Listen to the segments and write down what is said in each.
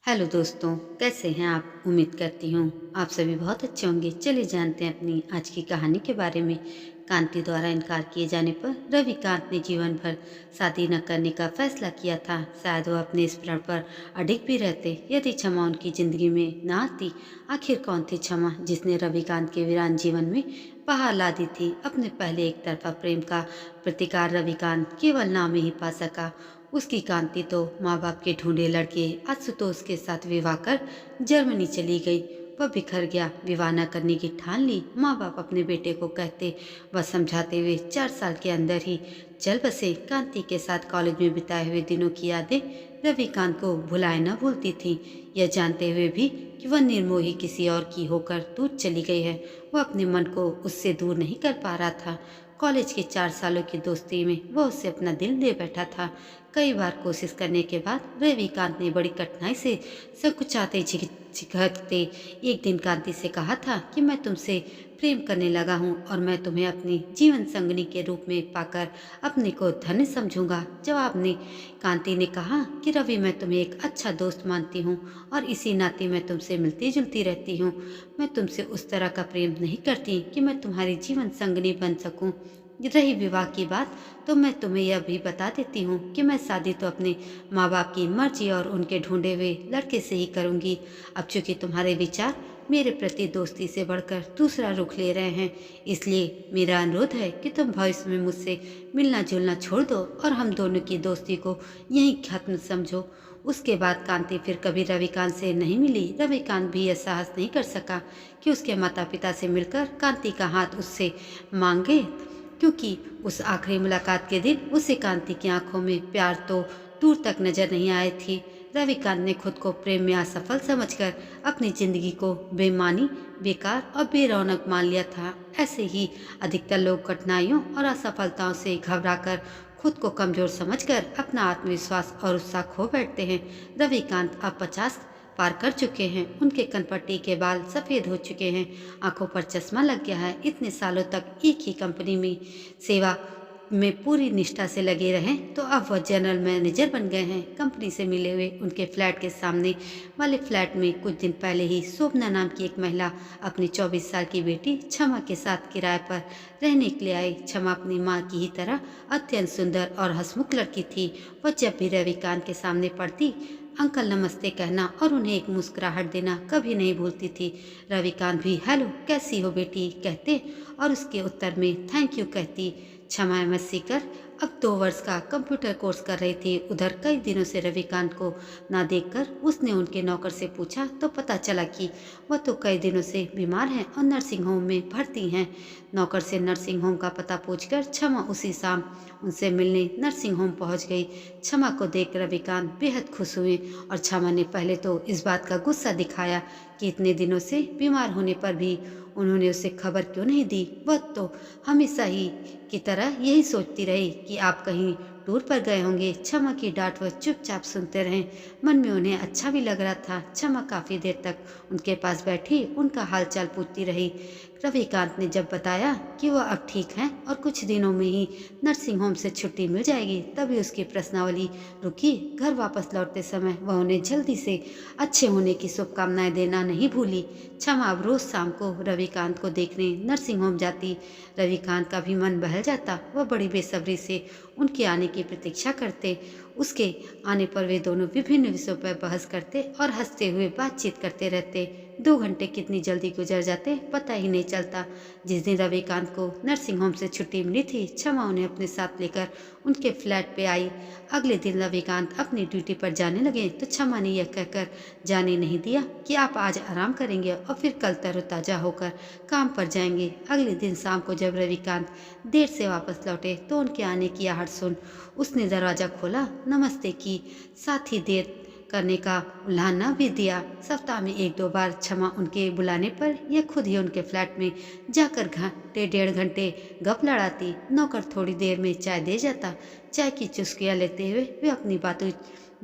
Hello दोस्तों, कैसे हैं आप? उम्मीद करती हूँ आप सभी बहुत अच्छे होंगे। चलिए जानते हैं अपनी आज की कहानी के बारे में। कांति द्वारा इनकार किए जाने पर रविकांत ने जीवन भर शादी न करने का फैसला किया था। शायद वह अपने इस प्रण पर अडिग भी रहते यदि क्षमा उनकी जिंदगी में न आती। आखिर कौन थी क्षमा जिसने रविकांत के वीरान जीवन में बहार ला दी थी? अपने पहले एक तरफा प्रेम का प्रतिकार रविकांत केवल नाम में ही पा सका। उसकी कांति तो माँ बाप के ढूंढे लड़के आशुतोष के साथ विवाह कर जर्मनी चली गई। वह बिखर गया, विवाह न करने की ठान ली। माँ बाप अपने बेटे को कहते व समझाते हुए 4 साल के अंदर ही चल बसे। कांति के साथ कॉलेज में बिताए हुए दिनों की यादें रविकांत को भुलाए न भूलती थी। यह जानते हुए भी कि वह निर्मोही किसी और की होकर दूर चली गई है, वह अपने मन को उससे दूर नहीं कर पा रहा था। कॉलेज के 4 सालों की दोस्ती में वह उससे अपना दिल दे बैठा था। कई बार कोशिश करने के बाद रविकांत ने बड़ी कठिनाई से संकुचाते झिझकते एक दिन कांति से कहा था कि मैं तुमसे प्रेम करने लगा हूँ और मैं तुम्हें अपनी जीवन संगनी के रूप में पाकर अपने को धन्य समझूंगा। जवाब में कांति ने कहा कि रवि, मैं तुम्हें एक अच्छा दोस्त मानती हूँ और इसी नाते मैं तुमसे मिलती जुलती रहती हूँ। मैं तुमसे उस तरह का प्रेम नहीं करती कि मैं तुम्हारी जीवन संगनी बन सकूं। रही विवाह की बात, तो मैं तुम्हें यह भी बता देती हूँ कि मैं शादी तो अपने माँ बाप की मर्जी और उनके ढूंढे हुए लड़के से ही करूँगी। अब चूंकि तुम्हारे विचार मेरे प्रति दोस्ती से बढ़कर दूसरा रुख ले रहे हैं, इसलिए मेरा अनुरोध है कि तुम भविष्य में मुझसे मिलना जुलना छोड़ दो और हम दोनों की दोस्ती को यहीं खत्म समझो। उसके बाद कांति फिर कभी रविकांत से नहीं मिली। रविकांत भी यह साहस नहीं कर सका कि उसके माता पिता से मिलकर कांति का हाथ उससे मांगे, क्योंकि उस आखिरी मुलाकात के दिन उसे कांति की आंखों में प्यार तो दूर तक नजर नहीं आई थी। रविकांत ने खुद को प्रेम में असफल समझकर अपनी जिंदगी को बेमानी, बेकार और बेरौनक मान लिया था। ऐसे ही अधिकतर लोग कठिनाइयों और असफलताओं से घबराकर खुद को कमजोर समझकर अपना आत्मविश्वास और उत्साह खो बैठते हैं। रविकांत अब 50 पार कर चुके हैं। उनके कनपट्टी के बाल सफेद हो चुके हैं, आंखों पर चश्मा लग गया है। इतने सालों तक एक ही कंपनी में सेवा में पूरी निष्ठा से लगे रहे तो अब वह जनरल मैनेजर बन गए हैं। कंपनी से मिले हुए उनके फ्लैट के सामने वाले फ्लैट में कुछ दिन पहले ही शोभना नाम की एक महिला अपनी 24 साल की बेटी क्षमा के साथ किराए पर रहने के लिए आई। क्षमा अपनी माँ की ही तरह अत्यंत सुंदर और हंसमुख लड़की थी। वह जब भी रविकांत के सामने पड़ती अंकल नमस्ते कहना और उन्हें एक मुस्कुराहट देना कभी नहीं भूलती थी। रविकांत भी हेलो कैसी हो बेटी कहते और उसके उत्तर में थैंक यू कहती। क्षमा एमएससी कर अब 2 वर्ष का कंप्यूटर कोर्स कर रही थी। उधर कई दिनों से रविकांत को ना देखकर उसने उनके नौकर से पूछा तो पता चला कि वह तो कई दिनों से बीमार हैं और नर्सिंग होम में भर्ती हैं। नौकर से नर्सिंग होम का पता पूछकर क्षमा उसी शाम उनसे मिलने नर्सिंग होम पहुंच गई। क्षमा को देख रविकांत बेहद खुश हुए और क्षमा ने पहले तो इस बात का गुस्सा दिखाया कि इतने दिनों से बीमार होने पर भी उन्होंने उसे खबर क्यों नहीं दी। वह तो हमेशा ही की तरह यही सोचती रही कि आप कहीं टूर पर गए होंगे। क्षमा की डांट वह चुपचाप सुनते रहे। मन में उन्हें अच्छा भी लग रहा था। क्षमा काफी देर तक उनके पास बैठी उनका हालचाल पूछती रही। रविकांत ने जब बताया कि वह अब ठीक हैं और कुछ दिनों में ही नर्सिंग होम से छुट्टी मिल जाएगी, तभी उसकी प्रश्नावली रुकी। घर वापस लौटते समय वह उन्हें जल्दी से अच्छे होने की शुभकामनाएं देना नहीं भूली। क्षमा अब रोज शाम को रविकांत को देखने नर्सिंग होम जाती। रविकांत का भी मन बहल जाता। वह बड़ी बेसब्री से उनके आने की प्रतीक्षा करते। उसके आने पर वे दोनों विभिन्न विषयों पर बहस करते और हंसते हुए बातचीत करते रहते। 2 घंटे कितनी जल्दी गुजर जाते पता ही नहीं चलता। जिस दिन रविकांत को नर्सिंग होम से छुट्टी मिली थी, क्षमा उन्हें अपने साथ लेकर उनके फ्लैट पे आई। अगले दिन रविकांत अपनी ड्यूटी पर जाने लगे तो क्षमा ने यह कहकर जाने नहीं दिया कि आप आज आराम करेंगे और फिर कल तरोताजा होकर काम पर जाएंगे। अगले दिन शाम को जब रविकांत देर से वापस लौटे तो उनके आने की आहट सुन उसने दरवाजा खोला, नमस्ते की, साथ ही देर करने का उल्हाना भी दिया। सप्ताह में 1-2 बार क्षमा उनके बुलाने पर यह खुद ही उनके फ्लैट में जाकर घंटे 1.5 घंटे गप लड़ाती। नौकर थोड़ी देर में चाय दे जाता। चाय की चुस्कियाँ लेते हुए वे अपनी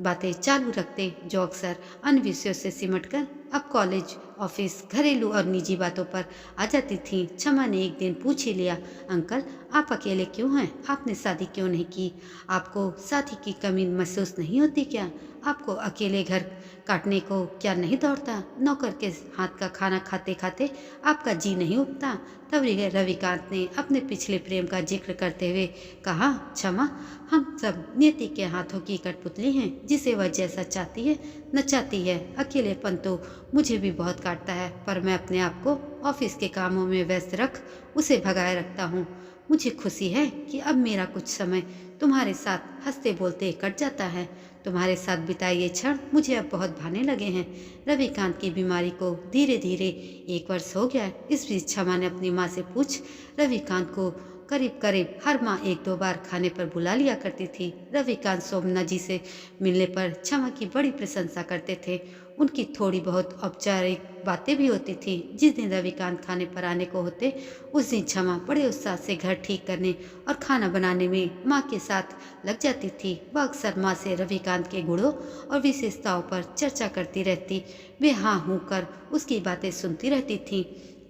बातें चालू रखते, जो अक्सर अन्य विषयों से सिमटकर अब कॉलेज, ऑफिस, घरेलू और निजी बातों पर आ जाती थी। क्षमा ने एक दिन पूछ ही लिया, अंकल आप अकेले क्यों हैं? आपने शादी क्यों नहीं की? आपको साथी की कमी महसूस नहीं होती क्या? आपको अकेले घर काटने को क्या नहीं दौड़ता? नौकर के हाथ का खाना खाते खाते आपका जी नहीं उबता? तब रविकांत ने अपने पिछले प्रेम का जिक्र करते हुए कहा, क्षमा, हम सब नियति के हाथों की कठपुतली हैं, जिसे वह जैसा चाहती है नचाती है। अकेलेपन तो मुझे भी बहुत काटता है, पर मैं अपने आप को ऑफिस के कामों में व्यस्त रख उसे भगाए रखता हूँ। मुझे खुशी है कि अब मेरा कुछ समय तुम्हारे साथ हंसते बोलते कट जाता है। तुम्हारे साथ बिताए ये क्षण मुझे अब बहुत भाने लगे हैं। रविकांत की बीमारी को धीरे धीरे 1 वर्ष हो गया। इस बीच क्षमा ने अपनी माँ से पूछ रविकांत को करीब करीब हर माह 1-2 बार खाने पर बुला लिया करती थी। रविकांत शोभना जी से मिलने पर क्षमा की बड़ी प्रशंसा करते थे। उनकी थोड़ी बहुत औपचारिक बातें भी होती थी। जिस दिन रविकांत खाने पर आने को होते, उस दिन क्षमा बड़े उत्साह से घर ठीक करने और खाना बनाने में माँ के साथ लग जाती थी। वह अक्सर माँ से रविकांत के गुणों और विशेषताओं पर चर्चा करती रहती। वे हाँ हूँ कर उसकी बातें सुनती रहती थी।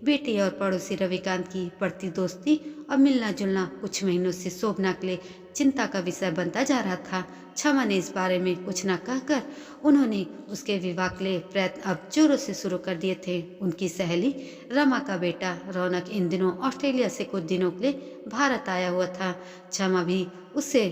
बेटे और पड़ोसी रविकांत की बढ़ती दोस्ती और मिलना जुलना कुछ महीनों से शोभना के लिए चिंता का विषय बनता जा रहा था। क्षमा ने इस बारे में कुछ न कहकर उन्होंने उसके विवाह के लिए प्रयत्न अब जोरों से शुरू कर दिए थे। उनकी सहेली रमा का बेटा रौनक इन दिनों ऑस्ट्रेलिया से कुछ दिनों के लिए भारत आया हुआ था। क्षमा भी उससे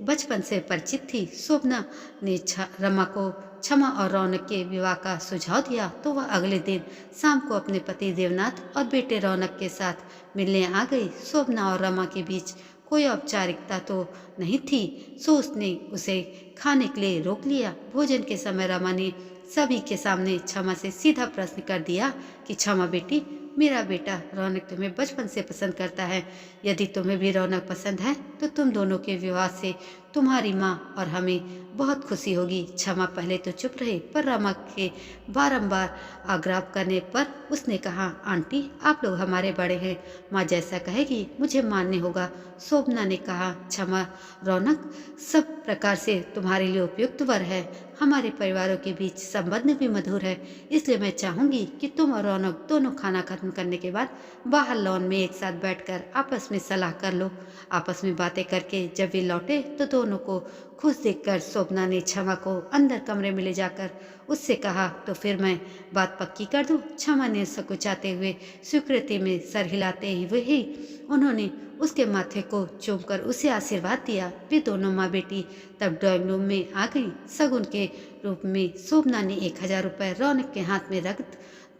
बचपन से परिचित थी। शोभना ने रमा को क्षमा और रौनक के विवाह का सुझाव दिया तो वह अगले दिन शाम को अपने पति देवनाथ और बेटे रौनक के साथ मिलने आ गई। शोभना और रमा के बीच कोई औपचारिकता तो नहीं थी, सो उसने उसे खाने के लिए रोक लिया। भोजन के समय रमा ने सभी के सामने क्षमा से सीधा प्रश्न कर दिया कि क्षमा बेटी, मेरा बेटा रौनक तुम्हें बचपन से पसंद करता है। यदि तुम्हें भी रौनक पसंद है तो तुम दोनों के विवाह से तुम्हारी माँ और हमें बहुत खुशी होगी। क्षमा पहले तो चुप रही, पर रमा के बारंबार आग्रह करने पर उसने कहा, आंटी आप लोग हमारे बड़े हैं, माँ जैसा कहेगी मुझे मानने होगा। शोभना ने कहा, क्षमा रौनक सब प्रकार से तुम्हारे लिए उपयुक्त वर है। हमारे परिवारों के बीच संबंध भी मधुर है, इसलिए मैं चाहूंगी कि तुम और रौनक दोनों खाना खत्म करने के बाद बाहर लॉन में एक साथ बैठकर आपस में सलाह कर लो। आपस में बातें करके जब वे लौटे तो दोनों को खुश देखकर शोभना ने क्षमा को अंदर कमरे में ले जाकर उससे कहा, तो फिर मैं बात पक्की कर दूं। क्षमा ने सकुचाते हुए स्वीकृति में सर हिलाते ही उन्होंने उसके माथे को चूमकर उसे आशीर्वाद दिया। वे दोनों माँ बेटी तब ड्राइंग रूम में आ गईं। सगुन के रूप में शोभना ने 1000 रुपये रौनक के हाथ में रख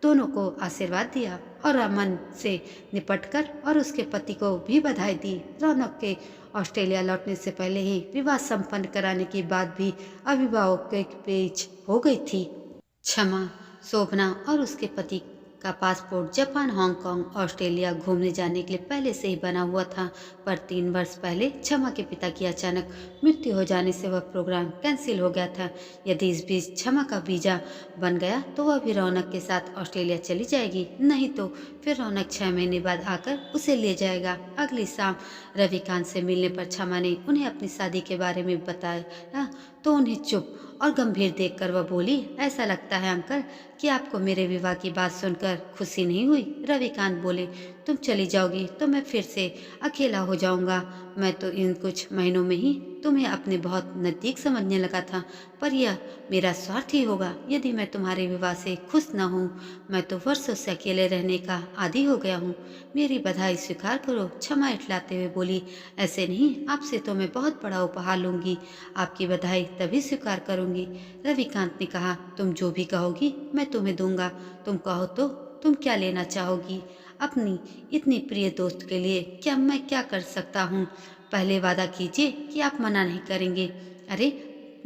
दोनों को आशीर्वाद दिया और अमन से निपटकर और उसके पति को भी बधाई दी। रौनक के ऑस्ट्रेलिया लौटने से पहले ही विवाह संपन्न कराने के बाद भी अभिभावक के पेच हो गई थी। क्षमा, शोभना और उसके पति का पासपोर्ट जापान, हांगकांग, ऑस्ट्रेलिया घूमने जाने के लिए पहले से ही बना हुआ था, पर 3 वर्ष पहले क्षमा के पिता की अचानक मृत्यु हो जाने से वह प्रोग्राम कैंसिल हो गया था। यदि इस बीच क्षमा का वीजा बन गया तो वह भी रौनक के साथ ऑस्ट्रेलिया चली जाएगी, नहीं तो फिर रौनक 6 महीने बाद आकर उसे ले जाएगा। अगली शाम रविकांत से मिलने पर क्षमा ने उन्हें अपनी शादी के बारे में बताया तो उन्हें चुप और गंभीर देखकर वह बोली, ऐसा लगता है अंकल कि आपको मेरे विवाह की बात सुनकर खुशी नहीं हुई। रविकांत बोले, तुम चली जाओगी तो मैं फिर से अकेला हो जाऊंगा। मैं तो इन कुछ महीनों में ही तुम्हें अपने बहुत नज़दीक समझने लगा था, पर यह मेरा स्वार्थ ही होगा यदि मैं तुम्हारे विवाह से खुश न हूँ। मैं तो वर्षों से अकेले रहने का आदी हो गया हूँ। मेरी बधाई स्वीकार करो। क्षमा इठलाते हुए बोली, ऐसे नहीं, आपसे तो मैं बहुत बड़ा उपहार लूंगी। आपकी बधाई तभी स्वीकार करूंगी। रविकांत ने कहा, तुम जो भी कहोगी मैं तुम्हें दूंगा। तुम कहो तो तुम क्या लेना चाहोगी? अपनी इतनी प्रिय दोस्त के लिए क्या मैं क्या कर सकता हूँ? पहले वादा कीजिए कि आप मना नहीं करेंगे। अरे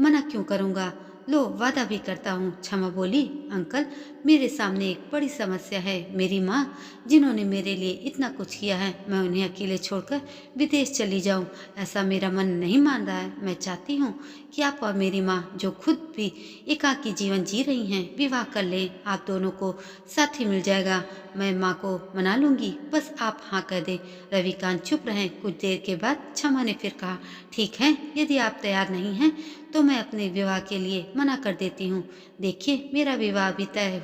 मना क्यों करूँगा, लो वादा भी करता हूँ। क्षमा बोली, अंकल मेरे सामने एक बड़ी समस्या है। मेरी माँ जिन्होंने मेरे लिए इतना कुछ किया है, मैं उन्हें अकेले छोड़कर विदेश चली जाऊँ, ऐसा मेरा मन नहीं मान रहा है। मैं चाहती हूँ कि आप और मेरी माँ जो खुद भी एकाकी जीवन जी रही हैं, विवाह कर लें। आप दोनों को साथी मिल जाएगा। मैं माँ को मना लूँगी, बस आप हाँ कह दें। रविकांत चुप रहे। कुछ देर के बाद क्षमा ने फिर कहा, ठीक है, यदि आप तैयार नहीं हैं तो मैं अपने विवाह के लिए मना कर देती हूँ। देखिए मेरा विवाह अभी तय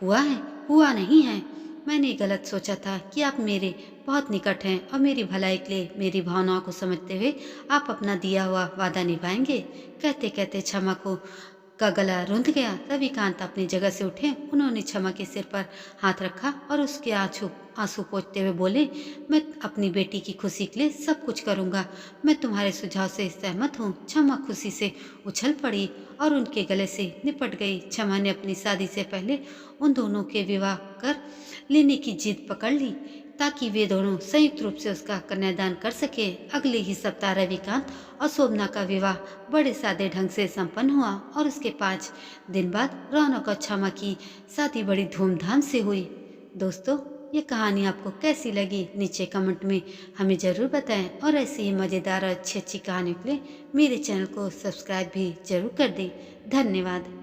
हुआ नहीं है। मैंने गलत सोचा था कि आप मेरे बहुत निकट हैं और मेरी भलाई के लिए मेरी भावनाओं को समझते हुए आप अपना दिया हुआ वादा निभाएंगे। कहते कहते क्षमा को का गला रुंध गया। रविकांत अपनी जगह से उठे। उन्होंने क्षमा के सिर पर हाथ रखा और उसके आंसू आंसू पोंछते हुए बोले, मैं अपनी बेटी की खुशी के लिए सब कुछ करूंगा। मैं तुम्हारे सुझाव से सहमत हूँ। क्षमा खुशी से उछल पड़ी और उनके गले से निपट गई। क्षमा ने अपनी शादी से पहले उन दोनों के विवाह कर लेने की जिद पकड़ ली ताकि वे दोनों संयुक्त रूप से उसका कन्यादान कर सके। अगले ही सप्ताह रविकांत और शोभना का विवाह बड़े सादे ढंग से संपन्न हुआ और उसके 5 दिन बाद रौनक और क्षमा की शादी बड़ी धूमधाम से हुई। दोस्तों, ये कहानी आपको कैसी लगी नीचे कमेंट में हमें ज़रूर बताएं और ऐसी ही मज़ेदार और अच्छी अच्छी कहानियों के लिए मेरे चैनल को सब्सक्राइब भी जरूर कर दें। धन्यवाद।